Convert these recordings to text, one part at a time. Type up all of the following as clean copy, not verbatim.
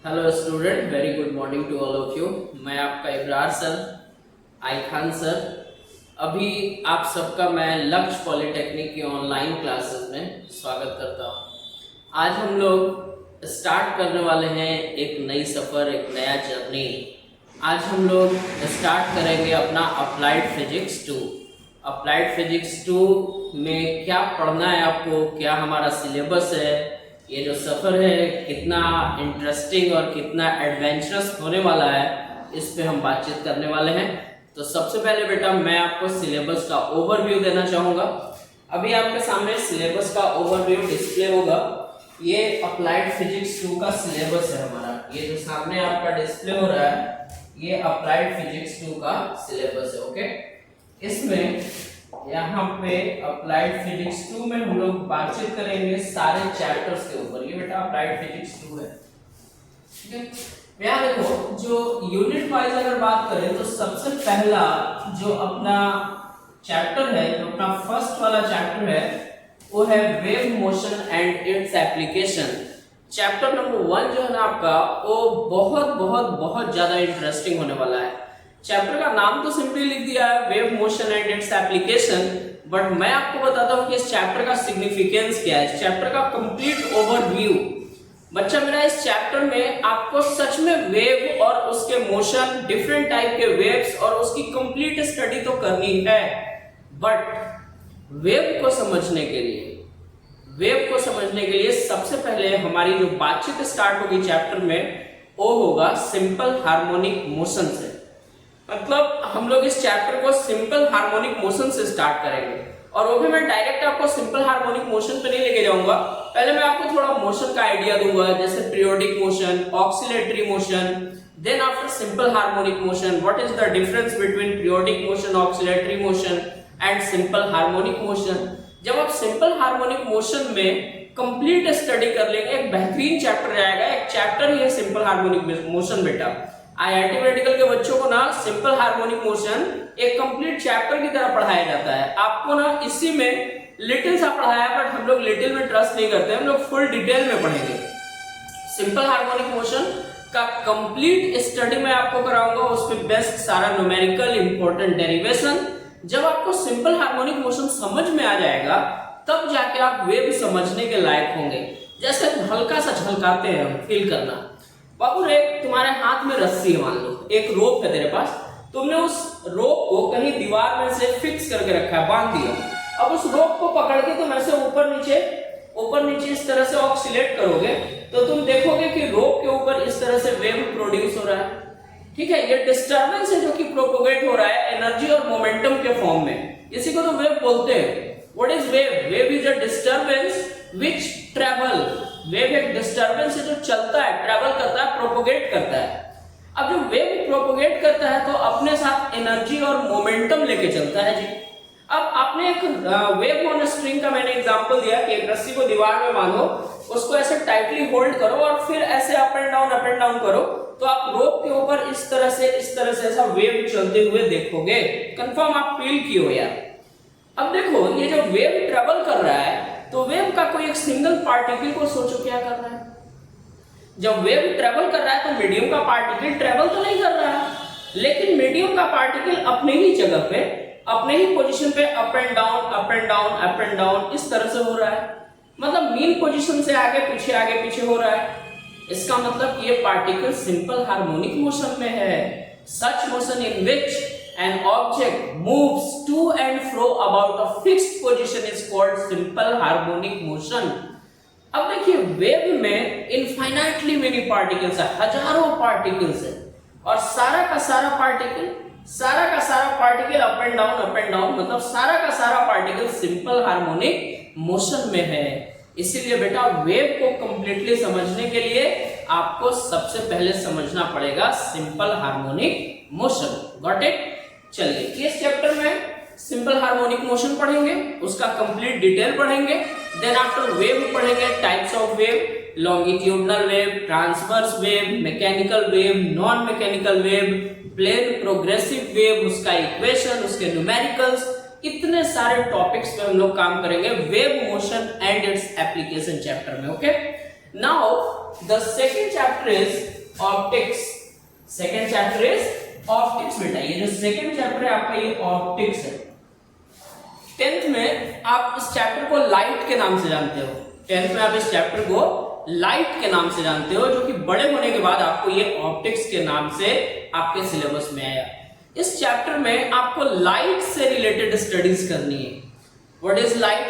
Hello student, very good morning to all of you. मैं आपका Ibrar sir, I Khan sir. अभी आप सबका मैं लक्ष्य पॉलिटेक्निक की ऑनलाइन क्लासेस में स्वागत करता हूँ। आज हम लोग स्टार्ट करने वाले हैं एक नई सफ़र, एक नया जर्नी। आज हम लोग स्टार्ट करेंगे अपना अप्लाइड फिजिक्स 2। अप्लाइड फिजिक्स 2 में क्या पढ़ना है आपको, क्या हमारा सिलेबस है, ये जो सफ़र है कितना इंटरेस्टिंग और कितना एडवेंचरस होने वाला है, इस पे हम बातचीत करने वाले हैं। तो सबसे पहले बेटा मैं आपको सिलेबस का ओवरव्यू देना चाहूँगा। अभी आपके सामने सिलेबस का ओवरव्यू डिस्प्ले होगा। ये अप्लाइड फिजिक्स 2 का सिलेबस है हमारा। ये जो सामने आपका डिस्प्ले हो रहा है, ये अप्लाइड फिजिक्स 2 का सिलेबस है। ओके, इसमें यहाँ पे अप्लाइड फिजिक्स 2 में हम लोग बातचीत करेंगे सारे चैप्टर्स के ऊपर। ये बेटा अप्लाइड फिजिक्स 2 है, ठीक है। यहाँ देखो, जो यूनिट वाइज अगर बात करें तो सबसे पहला जो अपना चैप्टर है, जो अपना फर्स्ट वाला चैप्टर है, वो है wave motion and its application. Chapter number 1 जो है ना आपका, वो बहुत बहुत बहुत ज्यादा इंटरेस्टिंग होने वाला है। चैप्टर का नाम तो सिंपली लिख दिया है wave motion and its application, but मैं आपको बताता हूं कि इस चैप्टर का सिग्निफिकेंस क्या है, इस चैप्टर का कंप्लीट ओवरव्यू। बच्चा मेरा, इस चैप्टर में आपको सच में वेव और उसके मोशन, डिफरेंट टाइप के वेव्स और उसकी कंप्लीट स्टडी तो करनी है, बट वेव को समझने के लिए सबसे पहले हमारी जो बातचीत स्टार्ट होगी चैप्टर में, वो होगा सिंपल हार्मोनिक मोशन से। मतलब हम लोग इस चैप्टर को सिंपल हार्मोनिक मोशन से स्टार्ट करेंगे, और वो भी मैं डायरेक्ट आपको सिंपल हार्मोनिक मोशन पे नहीं लेके जाऊंगा। पहले मैं आपको थोड़ा मोशन का आइडिया दूंगा, जैसे periodic motion, oscillatory motion, then after simple harmonic motion, what is the difference between periodic motion, oscillatory motion and simple harmonic motion. जब आप सिंपल हार्मोनिक मोशन में कंप्लीट स्टडी कर लेंगे, एक बेहतरीन चैप्टर जाएगा। एक चैप्टर ही है सिंपल हार्मोनिक मोशन बेटा। आईआईटी मेडिकल के बच्चों को ना सिंपल हार्मोनिक मोशन एक कंप्लीट चैप्टर की तरह पढ़ाया जाता है। आपको ना इसी में लिटिल सा पढ़ाया, बट हम लोग लिटिल में ट्रस्ट नहीं करते, हम लोग फुल डिटेल में पढ़ेंगे। सिंपल हार्मोनिक मोशन का कंप्लीट स्टडी मैं आपको कराऊंगा, उस पे बेस्ट सारा न्यूमेरिकल इंपॉर्टेंट डेरिवेशन। जब आपको सिंपल हार्मोनिक मोशन समझ में आ जाएगा, तब जाके आप वेव समझने के लायक होंगे। जैसे हल्का सा झलकाते हैं हम, फील करना। बाबू, एक तुम्हारे हाथ में रस्सी है, मान लो एक रोप है तेरे पास, तुमने उस रोप को कहीं दीवार में से फिक्स करके रखा है, बांध दिया। अब उस रोप को पकड़ के तुम ऐसे ऊपर नीचे इस तरह से ऑक्सिलेट करोगे, तो तुम देखोगे कि रोप के ऊपर इस तरह से वेव प्रोड्यूस हो रहा है। ठीक है, ये डिस्टर्बेंस है जो कि प्रोपोगेट हो रहा है एनर्जी और मोमेंटम के फॉर्म में। इसी को तो वेव बोलते हैं। What is wave? Wave is a disturbance which travel. Wave एक डिस्टर्बेंस है जो चलता है, ट्रेवल करता है, प्रोपोगेट करता है। अब जब वेव प्रोपोगेट करता है तो अपने साथ एनर्जी और मोमेंटम लेके चलता है जी। अब आपने एक वेव ऑन स्ट्रिंग का मैंने एग्जांपल दिया कि एक रस्सी को दीवार में बांधो, उसको ऐसे टाइटली होल्ड करो और फिर ऐसे अप एंड डाउन करो, तो आप रोप के ऊपर इस तरह से ऐसा वेव चलते हुए देखोगे। कंफर्म आप फील किए हो यार। अब देखो, ये जो वेव ट्रेवल कर रहा है, तो वेव का कोई एक सिंगल पार्टिकल को सोचो क्या कर रहा है। जब वेव ट्रेवल कर रहा है तो मीडियम का पार्टिकल ट्रेवल तो नहीं कर रहा है, लेकिन मीडियम का पार्टिकल अपने ही जगह पे, अपने ही पोजीशन पे अप एंड डाउन इस तरह से हो रहा है। मतलब मीन पोजीशन से आगे पीछे हो रहा है। इसका मतलब ये पार्टिकल सिंपल हार्मोनिक मोशन में है। Such motion in which an object moves to and fro about a fixed position is called simple harmonic motion। अब देखिए, वेव में इनफाइनाइटली मेनी पार्टिकल्स है, हजारों पार्टिकल्स है, और सारा का सारा पार्टिकल अप एंड डाउन, मतलब सारा का सारा पार्टिकल सिंपल हार्मोनिक मोशन में है। इसीलिए बेटा, वेव को कंप्लीटली समझने के लिए आपको सबसे पहले समझना पड़ेगा simple harmonic motion. Got it? चलिए, इस चैप्टर में सिंपल हार्मोनिक मोशन पढ़ेंगे, उसका कंप्लीट डिटेल पढ़ेंगे। देन आफ्टर वेव पढ़ेंगे, types of wave, longitudinal wave, transverse wave, mechanical wave, non mechanical wave, plane progressive wave, उसका इक्वेशन, उसके न्यूमेरिकल्स, इतने सारे टॉपिक्स पे हम लोग काम करेंगे wave motion and its application chapter में। Okay, now the second chapter is optics. Second chapter is optics. बेटा ये जो सेकंड चैप्टर है आपका ये ऑप्टिक्स है। 10th में आप इस चैप्टर को लाइट के नाम से जानते हो। 10th में आप इस चैप्टर को लाइट के नाम से जानते हो, जो कि बड़े होने के बाद आपको ये ऑप्टिक्स के नाम से आपके सिलेबस में आया। इस चैप्टर में आपको लाइट से रिलेटेड स्टडीज करनी है। What is light?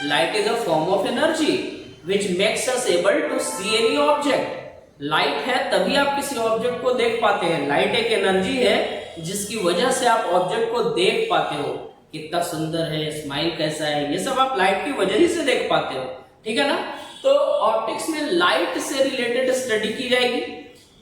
Light is a form of energy which makes us able to see any object. Light है तभी आप किसी ऑब्जेक्ट को देख पाते हैं। लाइट एक एनर्जी है जिसकी वजह से आप ऑब्जेक्ट को देख पाते हो। कितना सुंदर है, स्माइल कैसा है, ये सब आप लाइट की वजह ही से देख पाते हो। ठीक है ना? तो ऑप्टिक्स में लाइट से रिलेटेड स्टडी की जाएगी।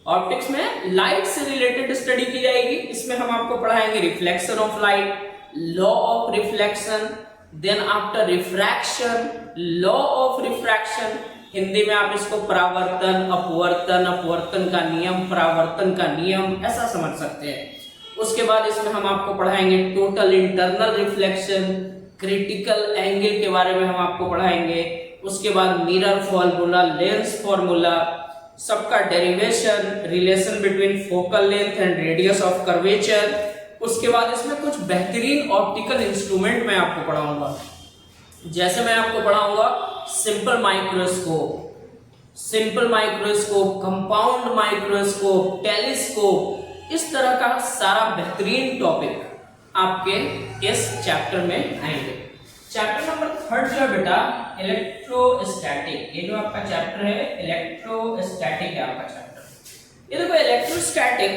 ऑप्टिक्स में लाइट से रिलेटेड स्टडी की जाएगी। इसमें हम आपको पढ़ाएंगे reflection of light, law of reflection, then after refraction, law of refraction. Hindi में आप इसको परावर्तन, अपवर्तन, अपवर्तन का नियम, परावर्तन का नियम ऐसा समझ सकते हैं। उसके बाद इसमें हम आपको पढ़ाएंगे total internal reflection, critical angle के बारे में हम आपको पढ़ाएंगे। उसके बाद मिरर फॉर्मूला, लेंस फॉर्मूला, सबका derivation, relation between focal length and radius of curvature. उसके बाद इसमें कुछ बेहतरीन ऑप्टिकल इंस्ट्रूमेंट मैं आपको पढ़ाऊंगा। जैसे मैं आपको पढ़ाऊंगा simple microscope, simple microscope, compound microscope, telescope, इस तरह का सारा बेहतरीन टॉपिक आपके इस चैप्टर में आएंगे। चैप्टर नंबर 3 जो है बेटा इलेक्ट्रोस्टैटिक। ये जो आपका चैप्टर है इलेक्ट्रोस्टैटिक है आपका चैप्टर। ये देखो electrostatic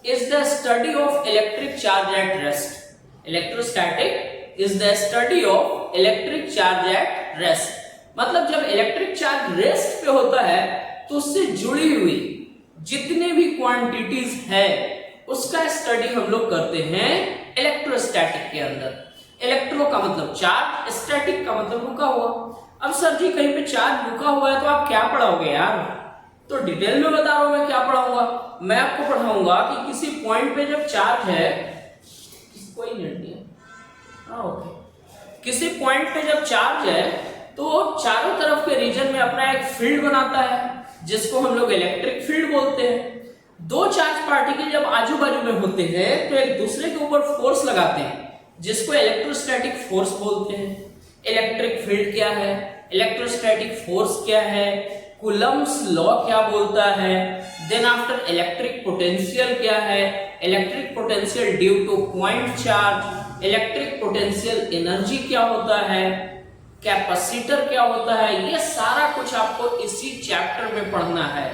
is the study of electric charge at rest. Electrostatic is the study of electric charge at rest. मतलब जब इलेक्ट्रिक चार्ज रेस्ट पे होता है तो उससे जुड़ी हुई जितने भी क्वांटिटीज है उसका स्टडी हम लोग करते हैं इलेक्ट्रोस्टैटिक के अंदर। इलेक्ट्रो का मतलब चार्ज, स्टैटिक का मतलब रुका हुआ। अब सर जी कहीं पे चार्ज रुका हुआ है तो आप क्या पढ़ाओगे यार? तो डिटेल में बता रहा हूं मैं क्या पढ़ाऊंगा। मैं आपको पढ़ाऊंगा कि किसी पॉइंट पे जब चार्ज है, कोई नेट नहीं है, ओके, किसी पॉइंट पे जब चार्ज है तो चारों तरफ के रीजन में अपना एक फील्ड बनाता है जिसको हम लोग इलेक्ट्रिक फील्ड बोलते हैं। दो चार्ज पार्टिकल जब आजू बाजू में होते हैं तो एक दूसरे के ऊपर फोर्स लगाते हैं जिसको इलेक्ट्रोस्टैटिक फोर्स बोलते हैं। इलेक्ट्रिक फील्ड क्या है, इलेक्ट्रोस्टैटिक फोर्स क्या है, कूलम्ब्स लॉ क्या बोलता है, देन आफ्टर इलेक्ट्रिक पोटेंशियल क्या है, electric potential due two point charge, electric potential energy क्या होता है, कैपेसिटर क्या होता है, ये सारा कुछ आपको इसी चैप्टर में पढ़ना है।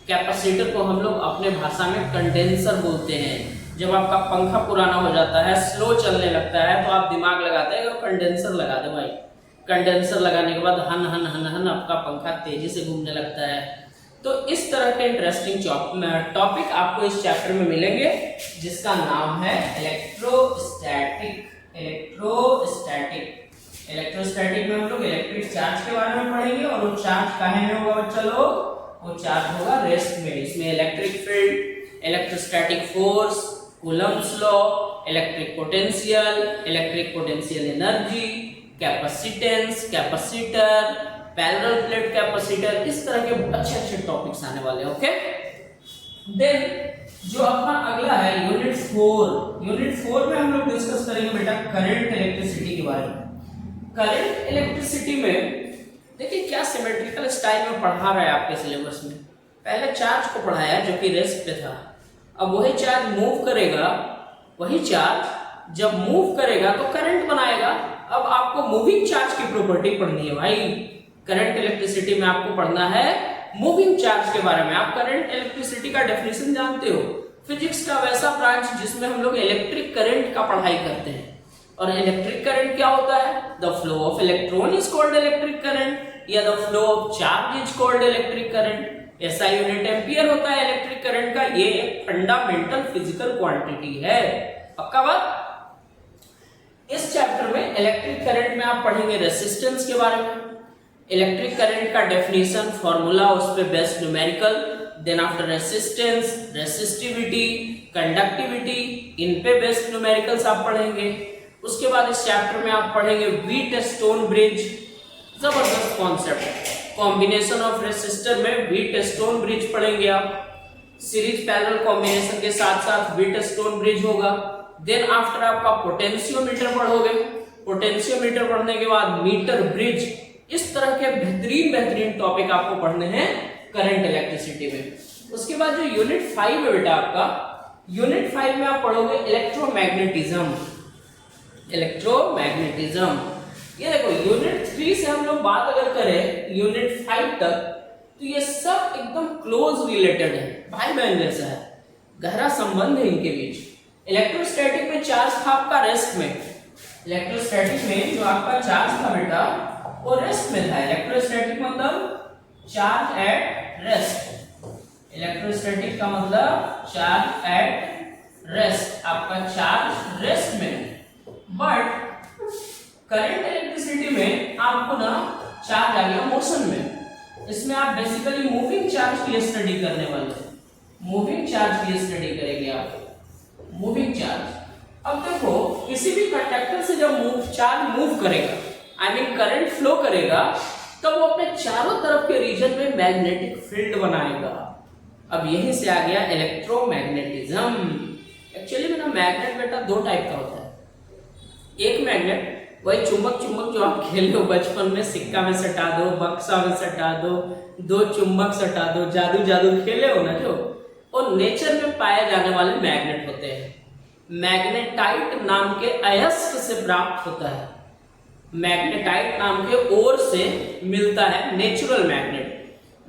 कैपेसिटर को हम लोग अपने भाषा में कंडेंसर बोलते हैं। जब आपका पंखा पुराना हो जाता है, स्लो चलने लगता है, तो आप दिमाग लगाते हैं कंडेंसर लगा दे भाई। कंडेंसर लगाने के बाद हन हन हन हन आपका पंखा तेजी से घूमने लगता है। तो इस तरह के इंटरेस्टिंग टॉपिक आपको इस चैप्टर में मिलेंगे जिसका नाम है इलेक्ट्रोस्टैटिक। इलेक्ट्रोस्टैटिक इलेक्ट्रोस्टैटिक में हम लोग इलेक्ट्रिक चार्ज के बारे में पढ़ेंगे और वो चार्ज कहाँ में होगा बच्चा लोग? वो चार्ज होगा रेस्ट में। इसमें electric field, electrostatic force, Coulomb's law, electric potential energy, capacitance, capacitor, parallel plate capacitor, इस तरह के अच्छे अच्छे टॉपिक्स आने वाले हैं। ओके, देन जो अपना अगला है यूनिट 4। यूनिट 4 में हम लोग डिस्कस करेंगे बेटा करंट इलेक्ट्रिसिटी के बारे में। करंट इलेक्ट्रिसिटी में देखिए क्या सिमेट्रिकल स्टाइल में पढ़ा रहा है आपके सिलेबस में। पहले चार्ज को पढ़ाया जो कि रेस्ट पे था, अब वही चार्ज मूव करेगा, वही चार्ज जब मूव करेगा तो करंट बनाएगा। अब आपको मूविंग चार्ज की प्रॉपर्टी पढ़नी है भाई। करंट इलेक्ट्रिसिटी में आपको पढ़ना है मूविंग चार्ज के बारे में। आप करंट इलेक्ट्रिसिटी का डेफिनेशन जानते हो, फिजिक्स का वैसा ब्रांच जिसमें हम लोग इलेक्ट्रिक करंट का पढ़ाई करते हैं। और इलेक्ट्रिक करंट क्या होता है? The flow of electron is called electric current, या the flow of charge is called electric current. ऐसा यूनिट एम्पियर होता है इलेक्ट्रिक करंट का। ये एक फंडामेंटल फिजिकल क्वांटिटी है। पक्का बात? इस चैप्टर में इलेक्ट्रिक करंट में आप पढ़ेंगे रेसिस्टेंस के बारे में, इलेक्ट्रिक करंट का डेफिनेशन, फॉर्मूला, उस पे based numerical, then after resistance, resistivity, conductivity, इन पे बेस्ड न्यूमेरिकल्स आप पढ़ेंगे। उसके बाद इस चैप्टर में आप पढ़ेंगे व्हीट स्टोन ब्रिज। जबरदस्त कॉन्सेप्ट है। कॉम्बिनेशन ऑफ रेसिस्टर में व्हीटस्टोन ब्रिज पढ़ेंगे आप, सीरीज पैरेलल कॉम्बिनेशन के साथ साथ व्हीटस्टोन ब्रिज होगा। देन आफ्टर आपका पोटेंशियोमीटर पढ़ोगे, पोटेंशियोमीटर पढ़ने के बाद मीटर ब्रिज। इस तरह के बेहतरीन टॉपिक आपको पढ़ने हैं करंट इलेक्ट्रिसिटी में। उसके बाद जो यूनिट 5 है बेटा आपका, यूनिट 5 में आप पढ़ोगे इलेक्ट्रोमैग्नेटिज्म। इलेक्ट्रोमैग्नेटिज्म ये देखो, यूनिट 3 से हम लोग बात अगर करें यूनिट 5 तक, तो ये सब एकदम क्लोज रिलेटेड है, भाई बहन जैसा है, गहरा संबंध है इनके बीच। इलेक्ट्रोस्टैटिक में चार्ज था आपका रेस्ट में, इलेक्ट्रोस्टैटिक में जो आपका चार्ज था बेटा वो रेस्ट में था। इलेक्ट्रोस्टैटिक मतलब चार्ज एट रेस्ट, इलेक्ट्रोस्टैटिक का मतलब चार्ज एट रेस्ट, आपका चार्ज रेस्ट में। बट करंट इलेक्ट्रिसिटी में आपको ना चार्ज आ गया मोशन में। इसमें आप बेसिकली मूविंग चार्ज की स्टडी करने वाले हैं, मूविंग चार्ज की स्टडी करेंगे आप, मूविंग चार्ज। अब देखो किसी भी कंडक्टर से जब चार्ज मूव करेगा, आई मीन करंट फ्लो करेगा, तब वो अपने चारों तरफ के रीजन में मैग्नेटिक फील्ड बनाएगा। अब यहीं से आ गया इलेक्ट्रोमैग्नेटिज्म। एक्चुअली में ना मैग्नेट बेटा दो टाइप का होता है। एक मैग्नेट वही चुंबक जो आप खेले हो बचपन में, सिक्का में सटा दो, बक्सा में सटा दो चुंबक सटा दो, जादू खेले हो ना, जो और नेचर में पाए जाने वाले मैग्नेट होते हैं। मैग्नेटाइट नाम के अयस्क से प्राप्त होता है, मैग्नेटाइट नाम के ओर से मिलता है नेचुरल मैग्नेट।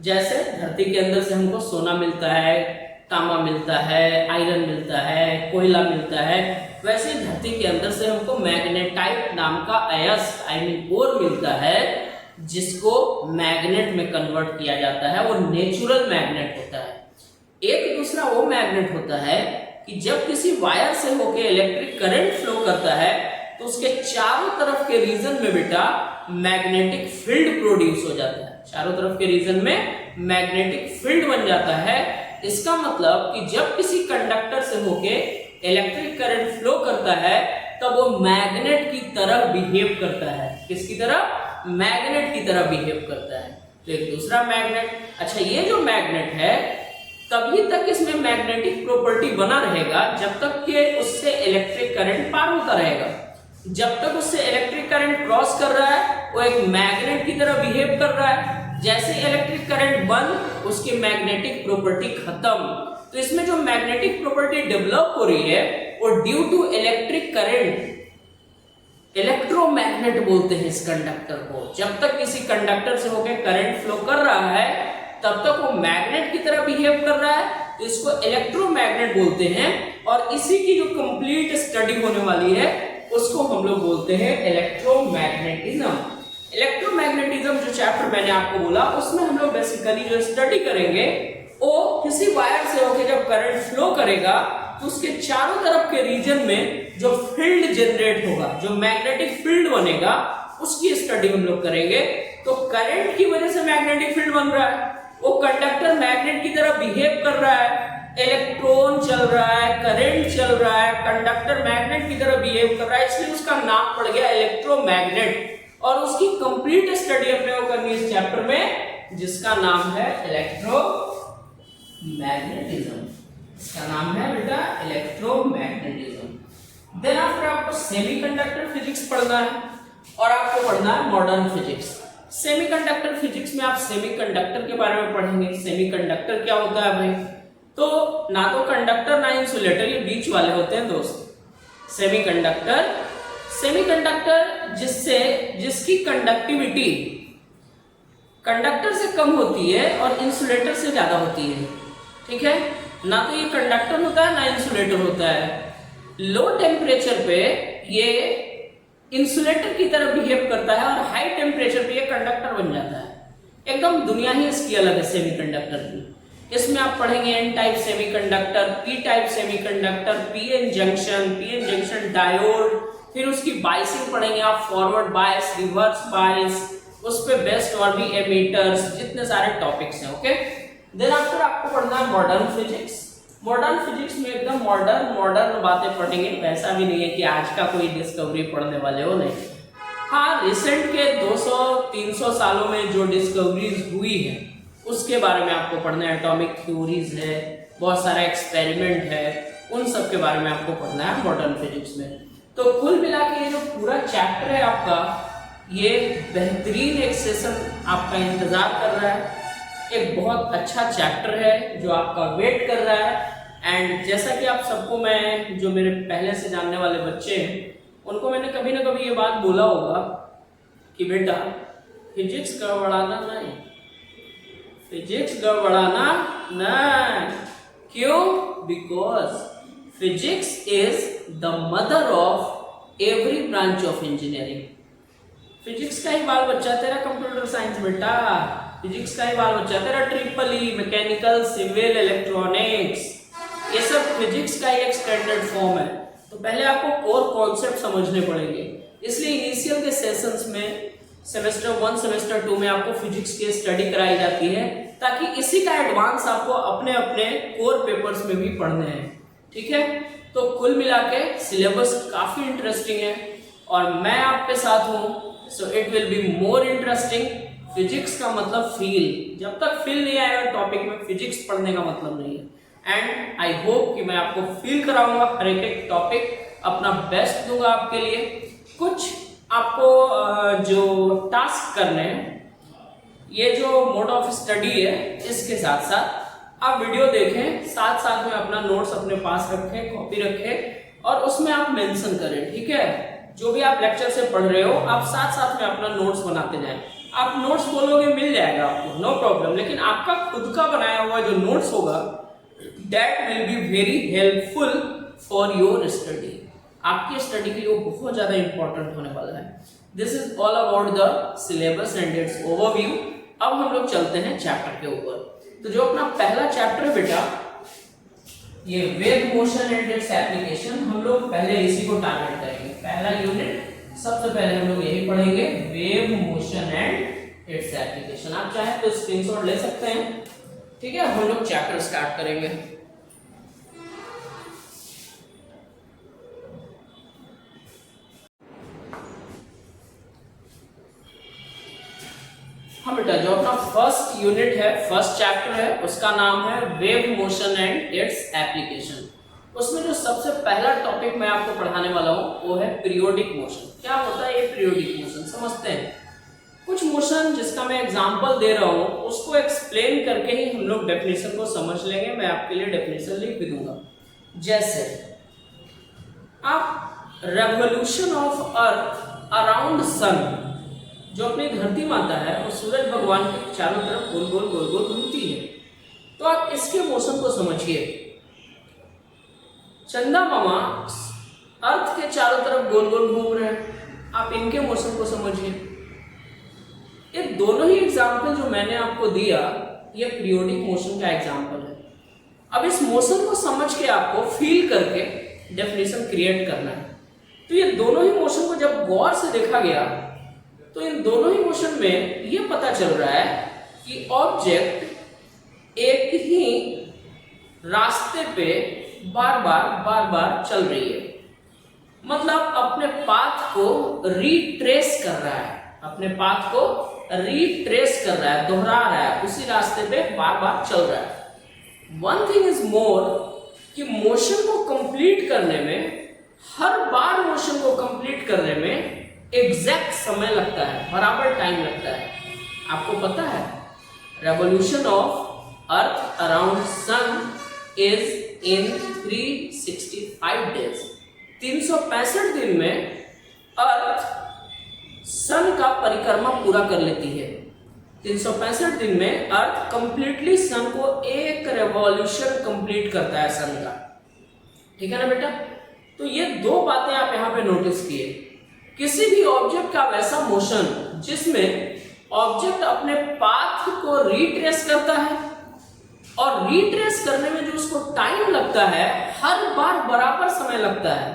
जैसे धरती के अंदर से हमको सोना मिलता है, तांबा मिलता है, आयरन मिलता है, कोयला मिलता है, वैसे ही धरती के अंदर से हमको मैग्नेटाइट नाम का अयस्क आई मीन ओर मिलता है, जिसको मैग्नेट में कन्वर्ट किया जाता है, वो नेचुरल मैग्नेट होता है। एक दूसरा वो मैग्नेट होता है कि जब किसी वायर से होके इलेक्ट्रिक करंट फ्लो करता है तो उसके चारों तरफ के रीजन में बेटा मैग्नेटिक फील्ड प्रोड्यूस हो जाता है, चारों तरफ के रीजन में मैग्नेटिक फील्ड बन जाता है। इसका मतलब कि जब किसी कंडक्टर से होके इलेक्ट्रिक करंट फ्लो करता है तब वो मैग्नेट की तरह बिहेव करता है। किसकी तरह? मैग्नेट की तरह बिहेव करता है। तो एक दूसरा मैग्नेट, अच्छा ये जो मैग्नेट है तभी तक इसमें मैग्नेटिक प्रॉपर्टी बना रहेगा जब तक कि उससे इलेक्ट्रिक करंट पार होता रहेगा। जब तक उससे इलेक्ट्रिक करंट क्रॉस कर रहा है वो एक मैग्नेट की तरह बिहेव कर रहा है। जैसे इलेक्ट्रिक करंट बंद, उसकी मैग्नेटिक प्रॉपर्टी खत्म। तो इसमें जो मैग्नेटिक प्रॉपर्टी डेवलप हो रही है वो due to electric current, electromagnet बोलते हैं इस कंडक्टर को। जब तक किसी कंडक्टर से होकर करंट फ्लो कर रहा है तब तक वो मैग्नेट की तरह बिहेव कर रहा है, तो इसको इलेक्ट्रोमैग्नेट बोलते हैं। और इसी की जो कंप्लीट स्टडी होने वाली है उसको हम लोग बोलते हैं इलेक्ट्रोमैग्नेटिज्म। इलेक्ट्रोमैग्नेटिज्म जो चैप्टर मैंने आपको बोला उसमें हम लोग बेसिकली जो स्टडी करेंगे वो किसी वायर से होकर जब करंट फ्लो करेगा तो उसके चारों तरफ के रीजन में जो फील्ड जनरेट होगा, जो मैग्नेटिक फील्ड बनेगा, उसकी स्टडी हम लोग करेंगे। तो करंट की वजह से मैग्नेटिक फील्ड बन रहा है, वो कंडक्टर मैग्नेट की तरह बिहेव कर रहा है, इलेक्ट्रॉन चल रहा है, करंट चल रहा है, कंडक्टर मैग्नेट की तरह बिहेव कर रहा है, इसलिए उसका नाम पड़ गया इलेक्ट्रोमैग्नेट। और उसकी कंप्लीट स्टडी अपने को करनी इस चैप्टर में, जिसका नाम है इलेक्ट्रोमैग्नेटिज्म। इसका नाम है बेटा इलेक्ट्रोमैग्नेटिज्म। देन आफ्टर आपको सेमीकंडक्टर फिजिक्स पढ़ना है और आपको पढ़ना है मॉडर्न फिजिक्स। सेमीकंडक्टर फिजिक्स में आप सेमीकंडक्टर के बारे में पढ़ेंगे। सेमीकंडक्टर क्या होता है भाई? तो ना तो कंडक्टर ना इंसुलेटर, ये बीच वाले होते हैं दोस्त। सेमीकंडक्टर जिसकी कंडक्टिविटी कंडक्टर से कम होती है और इंसुलेटर से ज्यादा होती है, ठीक है। ना तो ये कंडक्टर होता है ना इंसुलेटर होता है। लो टेम्परेचर पे ये इंसुलेटर की तरह बिहेव करता है और हाई टेम्परेचर पे ये कंडक्टर बन जाता है। एकदम दुनिया ही इसकी अलग है सेमीकंडक्टर की। इसमें आप पढ़ेंगे N type semiconductor, P type semiconductor, PN junction diode, फिर उसकी बाइसिंग पढ़ेंगे आप, फॉरवर्ड बायस, रिवर्स बायस, उस पे बेस्ट और भी एमीटर्स, जितने सारे टॉपिक्स हैं। ओके, देन आफ्टर आपको पढ़ना है मॉडर्न फिजिक्स। मॉडर्न फिजिक्स में एकदम मॉडर्न बातें पढ़ेंगे। ऐसा भी नहीं है कि आज का कोई डिस्कवरी पढ़ने वाले हो, नहीं। हाँ, रिसेंट के 200-300 सालों में जो डिस्कवरीज हुई है उसके बारे में आपको पढ़ना है। एटॉमिक थ्योरीज है, बहुत सारा एक्सपेरिमेंट है, उन सब के बारे में आपको पढ़ना है मॉडर्न फिजिक्स में। तो कुल मिला के ये जो पूरा चैप्टर है आपका, ये बेहतरीन एक सेशन आपका इंतजार कर रहा है। एक बहुत अच्छा चैप्टर है जो आपका वेट कर रहा है। एंड जैसा कि आप सबको, मैं जो मेरे पहले से जानने वाले बच्चे हैं उनको मैंने कभी ना कभी ये बात बोला होगा कि बेटा फिजिक्स गड़बड़ाना नहीं, फिजिक्स गड़बड़ाना नहीं। क्यों? Because physics is the mother of every branch of engineering. Physics का ही बाल बच्चा तेरा कंप्यूटर साइंस बेटा, फिजिक्स का ही बाल बच्चा तेरा triple E, mechanical, civil, electronics, ये सब फिजिक्स का ही एक स्टैंडर्ड फॉर्म है। तो पहले आपको कोर कॉन्सेप्ट समझने पड़ेंगे। इसलिए इनिशियल के सेशंस में सेमेस्टर 1 सेमेस्टर 2 में आपको फिजिक्स की स्टडी कराई जाती है, ताकि इसी का एडवांस आपको अपने अपने कोर पेपर्स में भी पढ़ने हैं। ठीक है, तो कुल मिला के सिलेबस काफी इंटरेस्टिंग है और मैं आपके साथ हूँ, so it will be more interesting. Physics का मतलब फील, जब तक फील नहीं आएगा टॉपिक में, फिजिक्स पढ़ने का मतलब नहीं है। एंड आई होप कि मैं आपको फील कराऊंगा, हर एक टॉपिक अपना बेस्ट दूंगा आपके लिए। कुछ आपको जो टास्क करने हैं, ये जो मोड ऑफ स्टडी है इसके साथ साथ आप वीडियो देखें, साथ साथ में अपना नोट्स अपने पास रखें, कॉपी रखें और उसमें आप मेंशन करें। ठीक है, जो भी आप लेक्चर से पढ़ रहे हो आप साथ साथ में अपना नोट्स बनाते जाएं। आप नोट्स बोलोगे मिल जाएगा आपको, नो प्रॉब्लम, लेकिन आपका खुद का बनाया हुआ जो नोट्स होगा that will be very helpful for your study। आपकी स्टडी के लिए वो बहुत ज्यादा इंपॉर्टेंट होने वाला है। This is all about the syllabus and it's overview. अब हम लोग चलते हैं चैप्टर के ऊपर। तो जो अपना पहला चैप्टर है बेटा, ये wave motion and its application, हम लोग पहले इसी को टारगेट करेंगे। पहला यूनिट सबसे पहले हम लोग यही पढ़ेंगे, wave motion and its application. आप चाहे तो स्क्रीनशॉट ले सकते हैं। ठीक है, हम लोग चैप्टर स्टार्ट करेंगे। हाँ बेटा, जो अपना फर्स्ट यूनिट है, फर्स्ट चैप्टर है, उसका नाम है wave motion and its application. उसमें जो सबसे पहला टॉपिक मैं आपको पढ़ाने वाला हूँ वो है पीरियोडिक मोशन। क्या होता है ये पीरियोडिक मोशन, समझते हैं। कुछ मोशन जिसका मैं एग्जांपल दे रहा हूँ उसको एक्सप्लेन करके ही हम लोग डेफिनेशन को समझ लेंगे। मैं आपके लिए डेफिनेशन लिख भी दूंगा। जैसे आप revolution of earth around sun, जो अपनी धरती माता है वो सूरज भगवान के चारों तरफ गोल गोल गोल गोल घूमती है, तो आप इसके मोशन को समझिए। चंदा मामा अर्थ के चारों तरफ गोल गोल घूम रहे हैं, आप इनके मोशन को समझिए। ये दोनों ही एग्जाम्पल जो मैंने आपको दिया, ये पीरियोडिक मोशन का एग्जाम्पल है। अब इस मोशन को समझ के आपको फील करके डेफिनेशन क्रिएट करना है। तो ये दोनों ही मोशन को जब गौर से देखा गया तो इन दोनों ही मोशन में ये पता चल रहा है कि ऑब्जेक्ट एक ही रास्ते पे बार बार चल रही है। मतलब अपने पाथ को रिट्रेस कर रहा है, अपने पाथ को रिट्रेस कर रहा है, दोहरा रहा है, उसी रास्ते पे बार बार चल रहा है। वन थिंग इज मोर कि मोशन को कंप्लीट करने में, हर बार मोशन को कंप्लीट करने में एग्जैक्ट समय लगता है, बराबर टाइम लगता है। आपको पता है revolution of earth around sun is in 365 days. 365 दिन में अर्थ सन का परिक्रमा पूरा कर लेती है। 365 दिन में अर्थ कंप्लीटली सन को एक रेवोल्यूशन कंप्लीट करता है सन का। ठीक है ना बेटा? तो ये दो बातें आप यहां पे नोटिस किए। किसी भी ऑब्जेक्ट का वैसा मोशन जिसमें ऑब्जेक्ट अपने पाथ को रिट्रेस करता है और रिट्रेस करने में जो उसको टाइम लगता है, हर बार बराबर समय लगता है,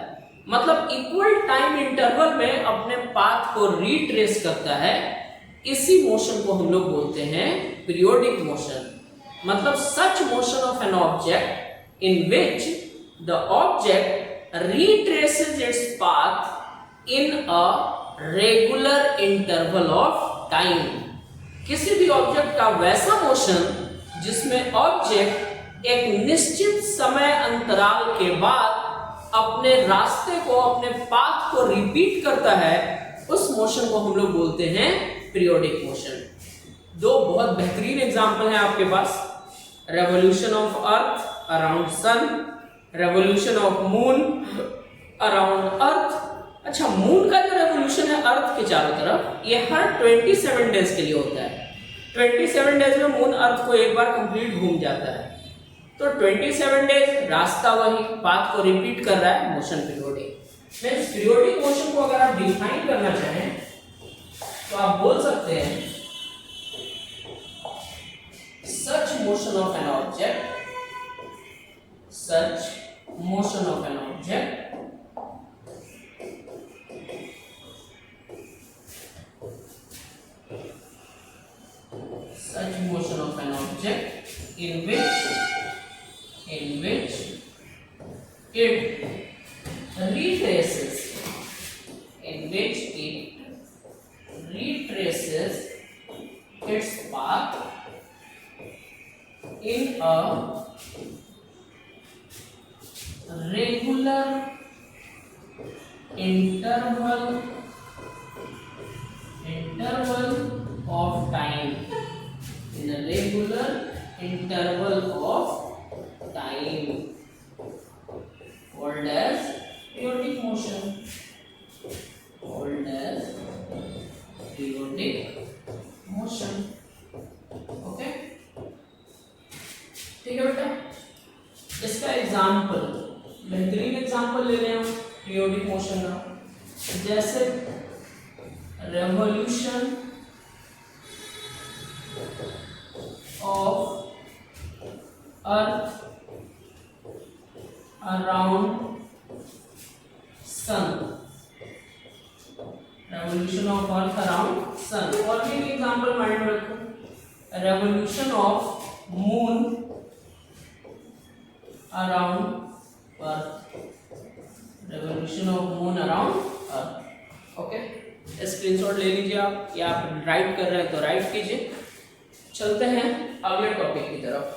मतलब इक्वल टाइम इंटरवल में अपने पाथ को रिट्रेस करता है, इसी मोशन को हम लोग बोलते हैं पीरियोडिक मोशन। मतलब such motion of an object in which the object retraces its path in a regular interval of time. किसी भी ऑब्जेक्ट का वैसा मोशन जिसमें ऑब्जेक्ट एक निश्चित समय अंतराल के बाद अपने रास्ते को, अपने पाथ को रिपीट करता है, उस मोशन को हम लोग बोलते हैं पीरियोडिक मोशन। दो बहुत बेहतरीन एग्जांपल हैं आपके पास, revolution of earth around sun, revolution of moon around earth. अच्छा, मून का जो रेवोल्यूशन है अर्थ के चारों तरफ, ये हर 27 डेज के लिए होता है। 27 डेज में मून अर्थ को एक बार कंप्लीट घूम जाता है, तो 27 डेज रास्ता वही, पाथ को रिपीट कर रहा है, motion periodic. Means periodic motion को अगर आप डिफाइन करना चाहें तो आप बोल सकते हैं such motion of an object, such motion of an object such motion of an object in which it retraces, in which it retraces its path in a regular interval of time, in a regular interval of time, called as periodic motion, called as periodic motion। Okay, ठीक है बेटा। इसका example, बेहतरीन example ले लें हम periodic motion का, जैसे revolution of earth around sun, revolution of earth around sun. और भी एक एग्जाम्पल माइंड में रखो, revolution of moon around earth, revolution of moon around earth. Okay, screenshot ले लीजिए आप, या आप राइट कर रहे हैं तो राइट कीजिए। चलते हैं अगले टॉपिक की तरफ।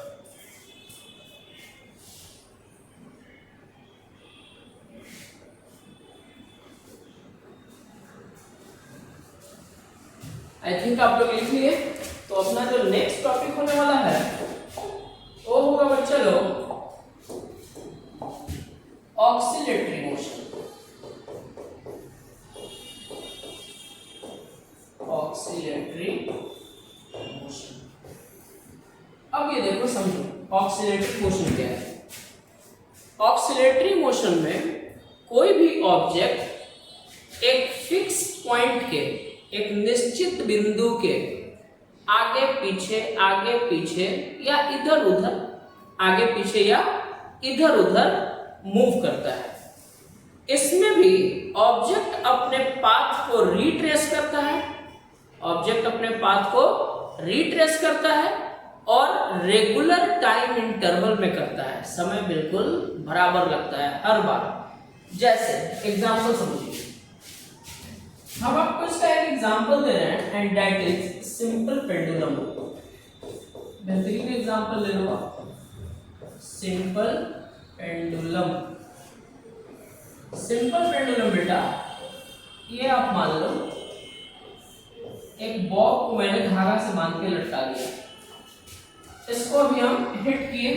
आई थिंक आप लोग लिख लिए। तो अपना जो नेक्स्ट टॉपिक होने वाला है वो होगा बच्चा लोग ऑक्सीलेटरी मोशन। ऑक्सीलेटरी मोशन, अब ये देखो समझो ऑक्सीलेटरी मोशन क्या है। ऑक्सीलेटरी मोशन में कोई भी ऑब्जेक्ट एक फिक्स पॉइंट के, एक निश्चित बिंदु के आगे पीछे या इधर उधर, आगे पीछे या इधर उधर मूव करता है। इसमें भी ऑब्जेक्ट अपने पाथ को रिट्रेस करता है, ऑब्जेक्ट अपने पाथ को रिट्रेस करता है और रेगुलर टाइम इंटरवल में करता है, समय बिल्कुल बराबर लगता है हर बार। जैसे एग्जांपल समझिए, हम आपको इसका एक एग्जांपल दे रहे हैं and that is simple pendulum. बेहतरीन एग्जांपल ले लो आप, सिंपल पेंडुलम। सिंपल पेंडुलम बेटा, ये आप मान लो एक बॉब को मैंने धागा से बांध के लटका दिया, इसको अभी हम हिट किए,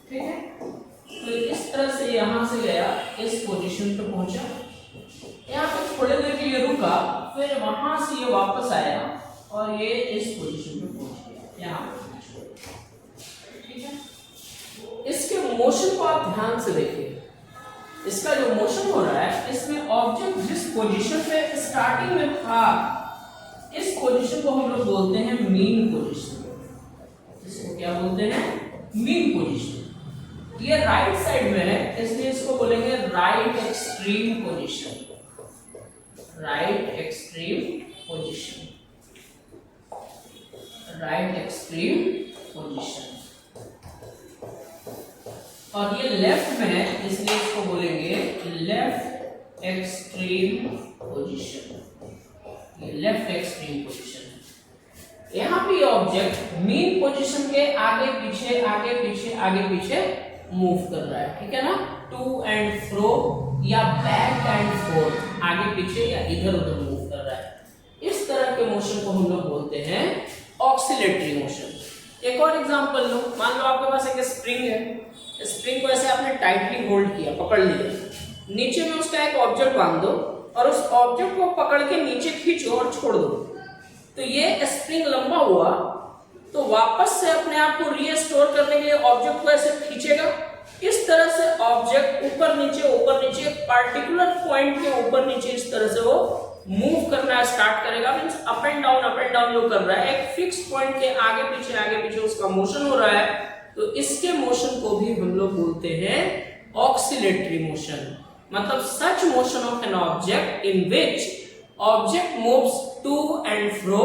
ठीक है, तो इस तरह से यहां से गया, इस पोजीशन पे पहुंचा, यहाँ पे थोड़ी देर के लिए रुका, फिर वहां से ये वापस आया और ये इस पोजीशन पे पहुंच गया, यहाँ पे, ठीक है। इसके मोशन को आप ध्यान से देखिए, इसका जो मोशन हो रहा है, इसमें ऑब्जेक्ट जिस पोजीशन पे स्टार्टिंग में था, इस पोजीशन को हम लोग बोलते हैं मीन पोजीशन। इसको क्या बोलते हैं? Mean position. ये राइट साइड में है, इसलिए इसको बोलेंगे right extreme position. Right extreme position, right extreme position. और ये लेफ्ट में है, इसलिए इसको बोलेंगे left extreme position. Left extreme position है। यहाँ पे ऑब्जेक्ट मीन पोजीशन के आगे पीछे आगे पीछे आगे पीछे मूव कर रहा है, ठीक है ना, टू एंड फ्रो या बैक एंड फोर्थ, आगे पीछे या इधर उधर मूव कर रहा है। इस तरह के मोशन को हम लोग बोलते हैं ऑक्सीलेटरी मोशन। एक और एग्जांपल लो, मान लो आपके पास एक स्प्रिंग है, स्प्रिंग को ऐसे आपने टाइटली होल्ड किया, पकड़ लिया, नीचे में उसका एक ऑब्जेक्ट बांध दो और उस ऑब्जेक्ट को पकड़ के नीचे खींचो और छोड़ दो, तो ये स्प्रिंग लंबा हुआ तो वापस से अपने आप को रीस्टोर करने के लिए ऑब्जेक्ट को ऐसे खींचेगा। इस तरह से ऑब्जेक्ट ऊपर नीचे पार्टिकुलर पॉइंट के ऊपर नीचे इस तरह से वो मूव करना स्टार्ट करेगा। मींस अप एंड डाउन जो कर रहा है, एक फिक्स पॉइंट के आगे पीछे उसका मोशन हो रहा है, तो इसके मोशन को भी हम लोग बोलते हैं ऑक्सीलेटरी मोशन। मतलब such motion of an object in which object moves to and fro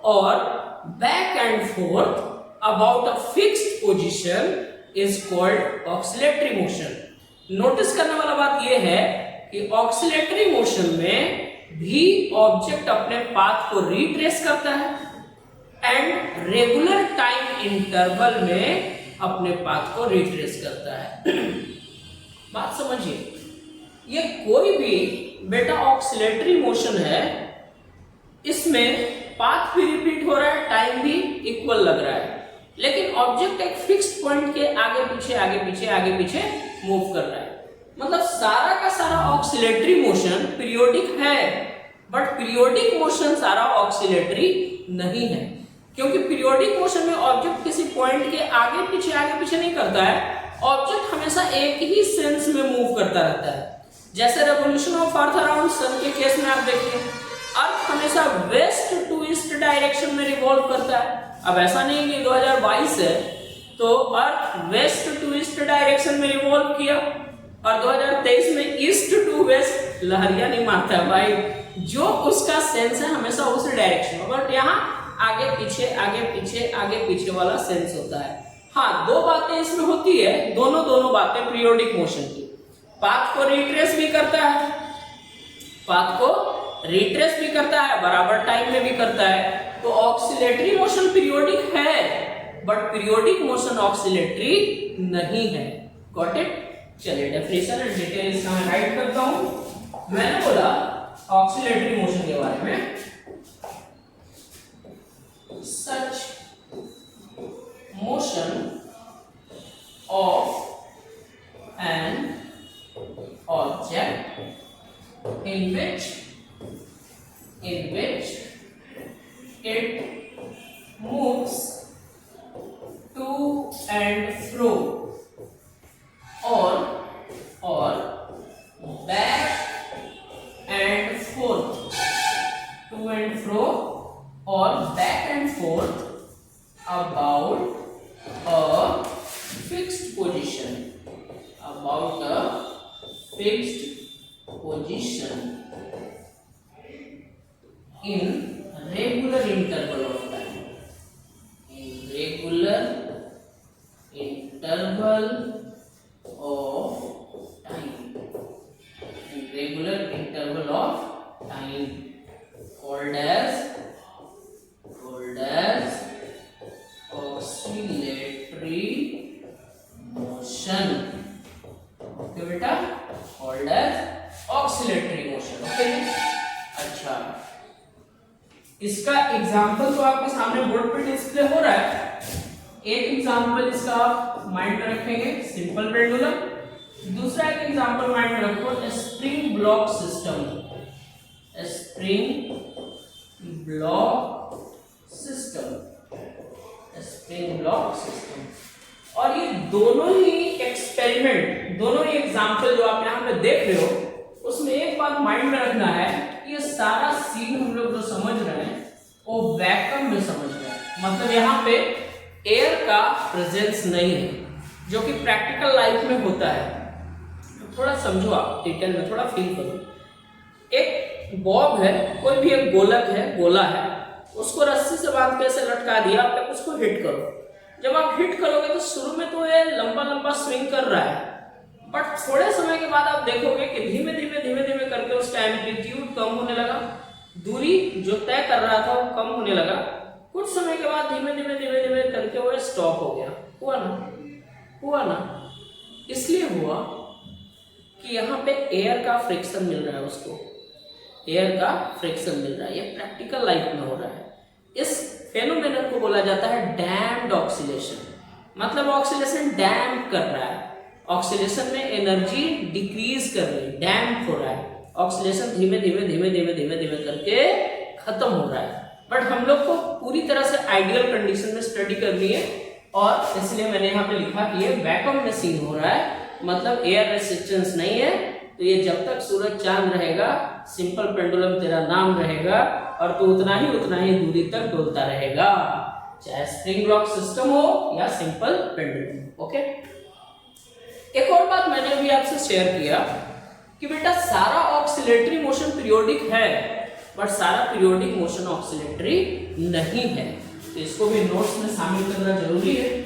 और back and forth about a fixed position is called oscillatory motion. Notice करने वाला बात यह है कि ऑक्सीलेटरी मोशन में भी ऑब्जेक्ट अपने पाथ को रिट्रेस करता है एंड रेगुलर टाइम इंटरवल में अपने पाथ को रिट्रेस करता है। बात समझिए, ये कोई भी बेटा ऑक्सीलेटरी मोशन है, इसमें पाथ भी रिपीट हो रहा है, टाइम भी इक्वल लग रहा है, लेकिन ऑब्जेक्ट एक फिक्स्ड पॉइंट के आगे पीछे मूव कर रहा है। मतलब सारा का सारा ऑक्सीलेटरी मोशन पीरियोडिक है, बट पीरियोडिक मोशन सारा ऑक्सीलेटरी नहीं है, क्योंकि पीरियोडिक मोशन में ऑब्जेक्ट किसी पॉइंट के आगे पीछे नहीं करता है, ऑब्जेक्ट हमेशा एक ही सेंस में मूव करता रहता है। जैसे revolution of earth around sun के केस में आप देखिए, अर्थ हमेशा वेस्ट टू ईस्ट डायरेक्शन में रिवॉल्व करता है। अब ऐसा नहीं कि 2022 है तो earth west to east direction में रिवॉल्व किया और 2023 में ईस्ट टू वेस्ट लहरिया नहीं मारता है भाई, जो उसका सेंस है हमेशा उस डायरेक्शन में, बट यहाँ आगे पीछे वाला सेंस होता है। हाँ, दो बातें इसमें होती है, दोनों बातें पीरियोडिक मोशन की, पाथ को रिट्रेस भी करता है, बराबर टाइम में भी करता है। तो ऑक्सीलेटरी मोशन पीरियोडिक है, बट पीरियोडिक मोशन ऑक्सीलेटरी नहीं है। Got it? चलिए डेफिनेशन एंड डिटेल इसका मैं राइट करता हूं। मैंने बोला ऑक्सीलेटरी मोशन के बारे में, such motion of an object in which it moves to and fro or back and forth, to and fro or back and forth about a fixed position, in regular interval of time, called as oscillatory motion. Okay बेटा, called as oscillatory motion. Okay, अच्छा, इसका example तो आपके सामने board पे display हो रहा है। एक एग्जांपल इसका आप माइंड में रखेंगे, सिंपल पेंडुलम। दूसरा एक एग्जांपल माइंड में रखो, स्प्रिंग ब्लॉक सिस्टम। और ये दोनों ही एक्सपेरिमेंट, दोनों ही एग्जांपल जो आप यहाँ पे देख रहे हो, उसमें एक बात माइंड में रखना है, ये सारा सीन हम लोग जो समझ रहे हैं वो वैक्यूम में समझ रहे हैं। मतलब यहाँ पे एयर का प्रेजेंस नहीं है, जो कि प्रैक्टिकल लाइफ में होता है। थोड़ा समझो आप डिटेल में, थोड़ा फील करो। एक बॉब है, कोई भी एक गोलक है, गोला है, उसको रस्सी से बांध के ऐसे लटका दिया, आप उसको हिट करो। जब आप हिट करोगे तो शुरू में तो ये लंबा स्विंग कर रहा है, बट थोड़े समय के बाद आप देखोगे कि धीमे धीमे करके उसका एम्पलीट्यूड कम होने लगा, दूरी जो तय कर रहा था वो कम होने लगा, कुछ समय के बाद धीमे धीमे धीमे धीमे करके वो स्टॉप हो गया। हुआ ना, हुआ ना। इसलिए हुआ कि यहाँ पे एयर का फ्रिक्शन मिल रहा है उसको, एयर का फ्रिक्शन मिल रहा है। ये प्रैक्टिकल लाइफ में हो रहा है। इस फेनोमेनन को बोला जाता है डैम्प्ड ऑक्सीलेशन। मतलब ऑक्सीलेशन डैम्प कर रहा है, ऑक्सीलेशन में एनर्जी डिक्रीज कर रही है, डैम्प हो रहा है। ऑक्सीलेशन धीमे धीमे धीमे धीमे धीमे धीमे करके खत्म हो रहा है। बट हम लोग को पूरी तरह से आइडियल कंडीशन में स्टडी करनी है, और इसलिए मैंने यहाँ पे लिखा कि ये वैक्यूम में सीन हो रहा है, मतलब एयर रेसिस्टेंस नहीं है। तो ये जब तक सूरज चांद रहेगा, सिंपल पेंडुलम तेरा नाम रहेगा, और तू उतना ही दूरी तक डोलता रहेगा, चाहे स्प्रिंग ब्लॉक सिस्टम हो या सिंपल पेंडुलम। ओके, एक और बात मैंने अभी आपसे शेयर किया कि बेटा सारा ऑक्सीलेटरी मोशन पीरियोडिक है, बट सारा पीरियोडिक मोशन ऑक्सीलेटरी नहीं है। तो इसको भी नोट्स में शामिल करना जरूरी है।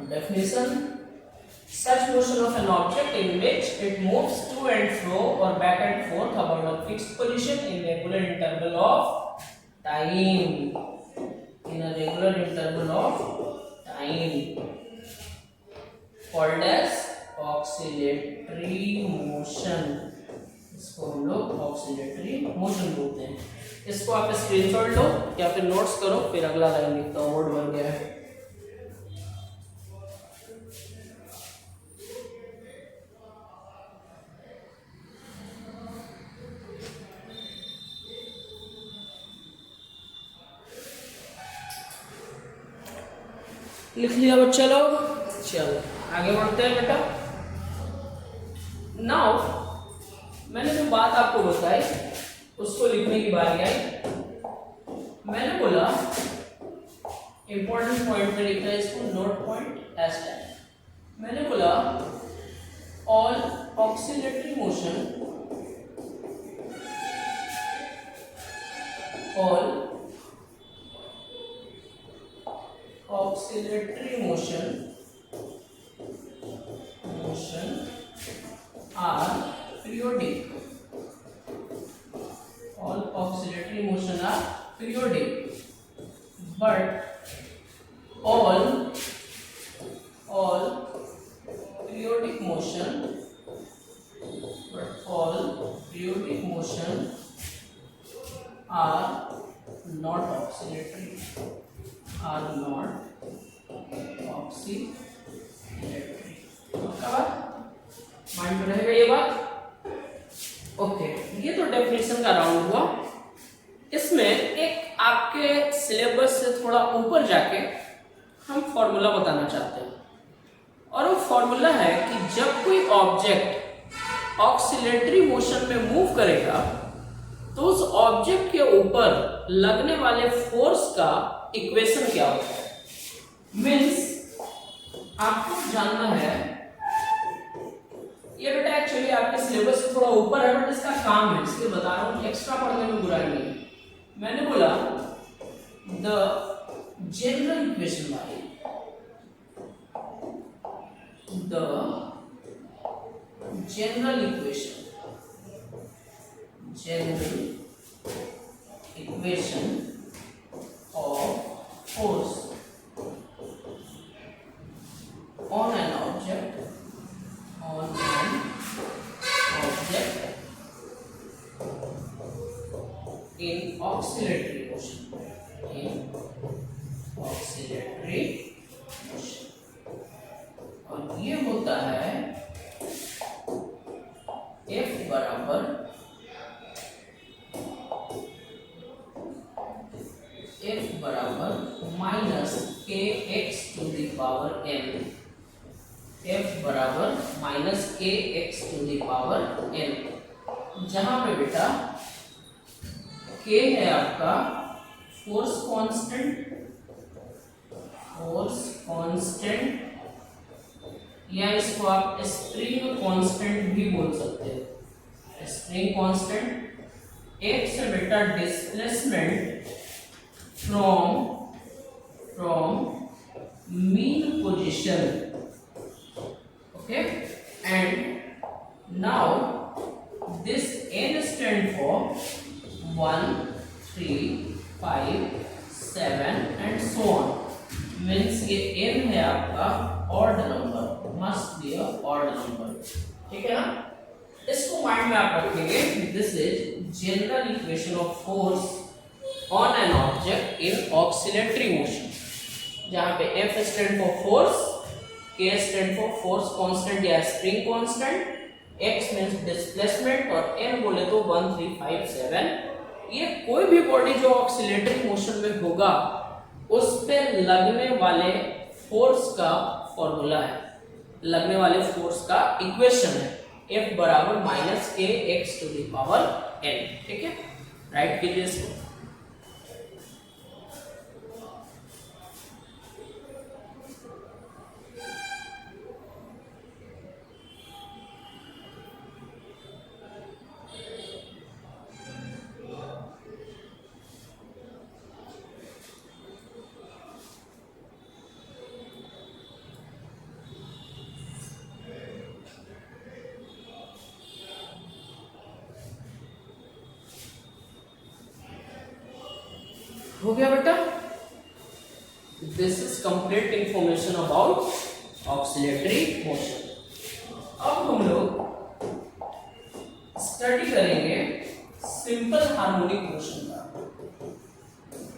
Definition: such motion of an object in which it moves to and fro or back and forth about a fixed position in regular interval of time. In a regular interval of time, called as oscillatory motion. इसको हम लोग oscillatory motion बोलते हैं। इसको आप screenshot लो या फिर notes करो, फिर अगला लाइन लिखता हूँ। वर्ड बन गया है। लिख लिया बच्चा लोग? चलो आगे बढ़ते हैं बेटा। नाउ मैंने जो बात आपको बताई उसको लिखने की बारी आई। मैंने बोला इंपॉर्टेंट पॉइंट में लिखा है इसको, नोट पॉइंट एस टाइप। मैंने बोला all oscillatory motion, all oscillatory motion are periodic. All oscillatory motion are periodic, but all periodic motion are not oscillatory. Mind में रहेगा ये बात? ओके, ये तो डेफिनेशन का राउंड हुआ। इसमें एक आपके सिलेबस से थोड़ा ऊपर जाके हम फॉर्मूला बताना चाहते हैं, और वो फॉर्मूला है कि जब कोई ऑब्जेक्ट ऑक्सीलेटरी मोशन में मूव करेगा तो उस ऑब्जेक्ट के ऊपर लगने वाले फोर्स का इक्वेशन क्या होता है। मीन्स आपको जानना है, ये बेटा एक्चुअली आपके सिलेबस से थोड़ा ऊपर है, बट इसका काम है, इसलिए बता रहा हूं, एक्स्ट्रा पढ़ने में बुराई नहीं है। मैंने बोला द जनरल इक्वेशन वाली, the general equation of force on an object in oscillatory motion, और ये होता है F बराबर minus K X to the power N. F बराबर minus K X to the power N, जहां पे बेटा K है आपका फोर्स कांस्टेंट, या इसको आप स्प्रिंग कांस्टेंट भी बोल सकते हो। Spring constant. एक से बेटा displacement from mean position Okay, and now this n stand for 1, 3, 5, 7 and so on. Means ये n है आपका odd number, must be a odd number, ठीक है ना। इसको माइंड में आप रखेंगे। This is general equation of force on an object in oscillatory motion, जहां पे F stand for force, K stand for force constant या spring constant, X means displacement और N बोले तो 1, 3, 5, 7। ये कोई भी बॉडी जो ऑक्सिलेटरी मोशन में होगा उस पे लगने वाले फोर्स का फॉर्मूला है, लगने वाले फोर्स का इक्वेशन है F बराबर -kx⁻n। ठीक है, राइट कीजिए इसको। हो गया बेटा। This is complete information about oscillatory motion. अब हम लोग स्टडी करेंगे सिंपल हार्मोनिक मोशन का।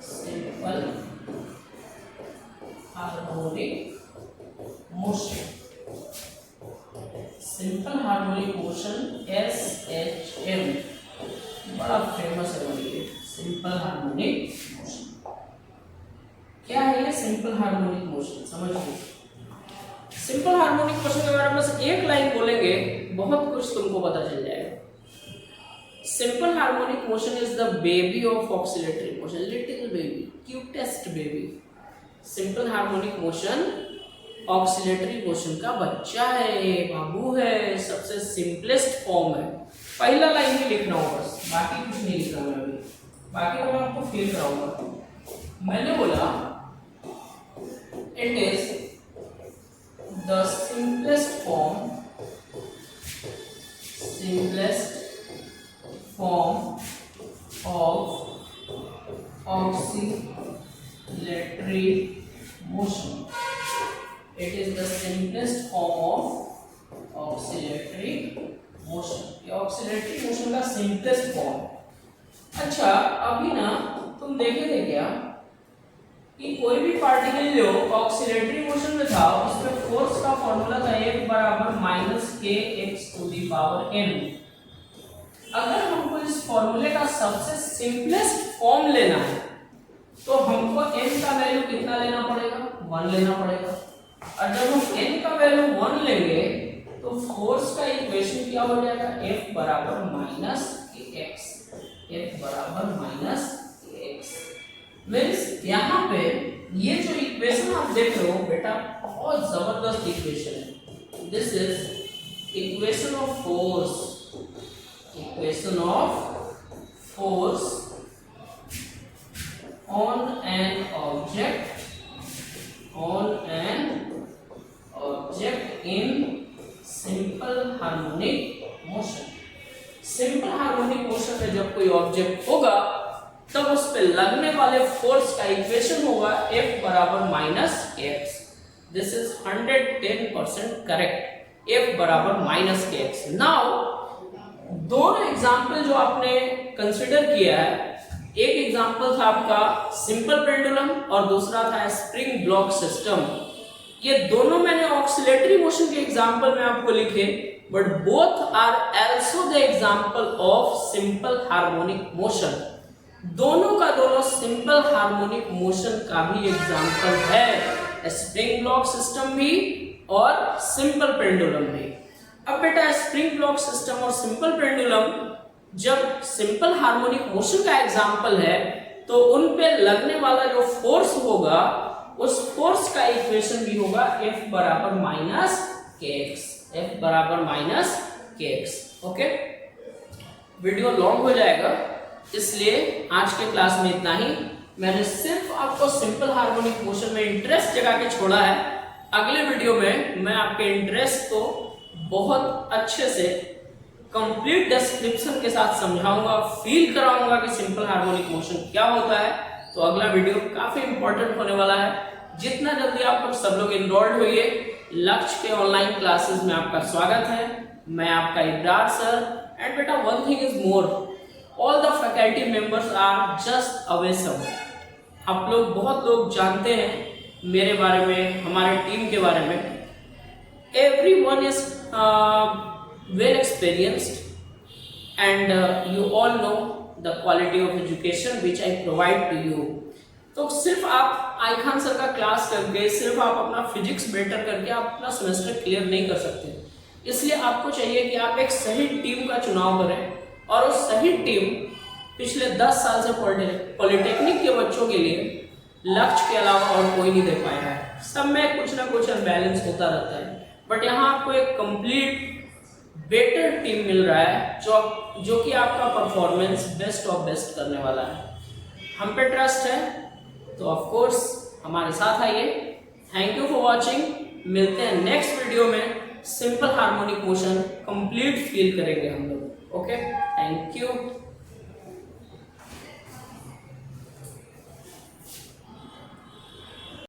Simple harmonic motion, simple harmonic motion SHM, बड़ा फेमस है ये सिंपल हार्मोनिक मोशन। क्या है ये सिंपल हार्मोनिक मोशन, समझिए। सिंपल हार्मोनिक मोशन के बारे में बस एक लाइन बोलेंगे, बहुत कुछ तुमको पता चल जाएगा। Simple harmonic motion is the baby of oscillatory motion, little baby, cutest baby. Simple harmonic motion oscillatory motion का बच्चा है, बाबू है, सबसे सिंपलेस्ट फॉर्म है। पहला लाइन ही लिखना होगा बस, बाकी कुछ नहीं लिखना है अभी, बाकी तो मैं आपको फील कराऊंगा। मैंने बोला it is the simplest form of oscillatory motion. It is the simplest form of oscillatory motion, ये ऑक्सिलेटरी मोशन का सिंपलेस्ट फॉर्म। अच्छा, अभी ना तुम देखे थे क्या कि कोई भी पार्टिकल जो ऑक्सिलेटरी मोशन में था उसमें फोर्स का फॉर्मूला था F बराबर -kx⁻n। अगर हमको इस फॉर्मूले का सबसे सिंपलेस्ट फॉर्म लेना है तो हमको n का वैल्यू कितना लेना पड़ेगा, 1 लेना पड़ेगा। और जब हम n का वैल्यू 1 लेंगे तो फोर्स का इक्वेशन क्या हो जाएगा, F बराबर -kx, F बराबर -kx। मीन्स यहाँ पे ये जो इक्वेशन आप देख रहे हो बेटा, बहुत जबरदस्त इक्वेशन है। This is equation of force, equation of force on an object in simple harmonic motion. Simple harmonic motion में जब कोई ऑब्जेक्ट होगा तब उस पे लगने वाले फोर्स का इक्वेशन होगा F बराबर -kx। This is 110% correct, F बराबर -kx। नाउ दोनों एग्जाम्पल जो आपने कंसिडर किया है, एक एग्जाम्पल था आपका सिंपल पेंडुलम और दूसरा था स्प्रिंग ब्लॉक सिस्टम। ये दोनों मैंने ऑक्सिलेटरी मोशन के एग्जाम्पल में आपको लिखे, but both are also the example of simple harmonic motion. दोनों का दोनों सिंपल हार्मोनिक मोशन का भी एग्जाम्पल है, स्प्रिंग ब्लॉक सिस्टम भी और सिंपल पेंडुलम भी। अब बेटा स्प्रिंग ब्लॉक सिस्टम और सिंपल पेंडुलम जब सिंपल हार्मोनिक मोशन का एग्जाम्पल है तो उन पे लगने वाला जो फोर्स होगा उस फोर्स का इक्वेशन भी होगा F बराबर -kx, F बराबर -kx। ओके, वीडियो लॉन्ग हो जाएगा इसलिए आज के क्लास में इतना ही। मैंने सिर्फ आपको सिंपल हार्मोनिक मोशन में इंटरेस्ट जगा के छोड़ा है अगले वीडियो में मैं आपके इंटरेस्ट को बहुत अच्छे से कंप्लीट डिस्क्रिप्शन के साथ समझाऊंगा, फील कराऊंगा कि सिंपल हार्मोनिक मोशन क्या होता है। तो अगला वीडियो काफी इंपॉर्टेंट होने वाला है। जितना जल्दी आप लोग सब लोग इनरोल्ड होइए। लक्ष्य के ऑनलाइन क्लासेस में आपका स्वागत है। मैं आपका इब्रार सर। एंड बेटा one thing is more, all the faculty members are just away some. आप लोग बहुत लोग जानते हैं मेरे बारे में, हमारे टीम के बारे में। Everyone is well experienced and you all know the quality of education which I provide to you. तो सिर्फ आप आई खान सर का क्लास करके, सिर्फ आप अपना फिजिक्स बेटर करके आप अपना सेमेस्टर क्लियर नहीं कर सकते। इसलिए आपको चाहिए कि आप एक सही टीम का चुनाव करें और उस सही टीम पिछले 10 साल से पॉलिटेक्निक के बच्चों के लिए लक्ष्य के अलावा और कोई नहीं दे पाया है। सब में कुछ ना कुछ अनबैलेंस होता रहता है, बट यहाँ आपको एक कंप्लीट बेटर टीम मिल रहा है जो कि आपका परफॉर्मेंस बेस्ट ऑफ बेस्ट करने वाला है। हम पे ट्रस्ट है तो ऑफ कोर्स हमारे साथ आइए। Thank you for watching. मिलते हैं नेक्स्ट वीडियो में। Simple harmonic motion complete feel करेंगे हम लोग। Okay, thank you.